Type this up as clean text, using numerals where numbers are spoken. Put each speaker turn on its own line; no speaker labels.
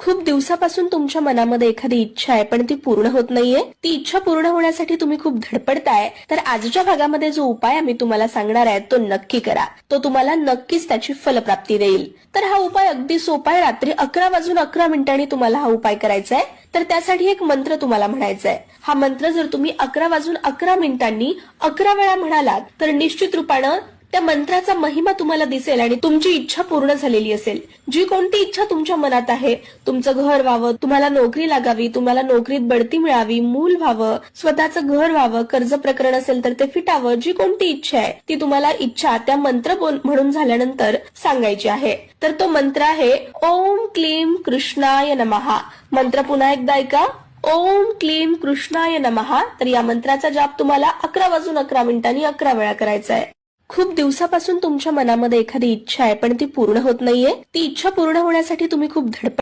खूप दिवसापासून तुमच्या मनामध्ये एखादी इच्छा आहे पण ती पूर्ण होत नाहीये. ती इच्छा पूर्ण होण्यासाठी तुम्ही खूप धडपडताय. तर आजच्या भागामध्ये जो उपाय आम्ही तुम्हाला सांगणार आहे तो नक्की करा. तो तुम्हाला नक्कीच त्याची फलप्राप्ती देईल. तर हा उपाय अगदी सोपा आहे. रात्री 11:11 तुम्हाला हा उपाय करायचा आहे. तर त्यासाठी एक मंत्र तुम्हाला म्हणायचा आहे. हा मंत्र जर तुम्ही 11:11 11 वेळा म्हणालात तर निश्चित रूपानं त्या मंत्राचा महिमा तुम्हाला दिसेल आणि तुमची इच्छा पूर्ण झालेली असेल. जी कोणती इच्छा तुमच्या मनात आहे, तुमचं घर व्हावं, तुम्हाला नोकरी लागावी, तुम्हाला नोकरीत बढती मिळावी, मूल व्हावं, स्वतःचं घर व्हावं, कर्ज प्रकरण असेल तर ते फिटावं, जी कोणती इच्छा आहे ती तुम्हाला इच्छा त्या मंत्र म्हणून झाल्यानंतर सांगायची आहे. तर तो मंत्र आहे ओम क्लीम कृष्णाय नमः. मंत्र पुन्हा एकदा ऐका. ओम क्लीम कृष्णाय नमः. तर या मंत्राचा जाप तुम्हाला 11:11 11 वेळा करायचा आहे. खूप दिवसापासून तुमच्या मनामध्ये एखादी इच्छा आहे पण ती पूर्ण होत नाहीये. ती इच्छा पूर्ण होण्यासाठी तुम्ही खूप धडपड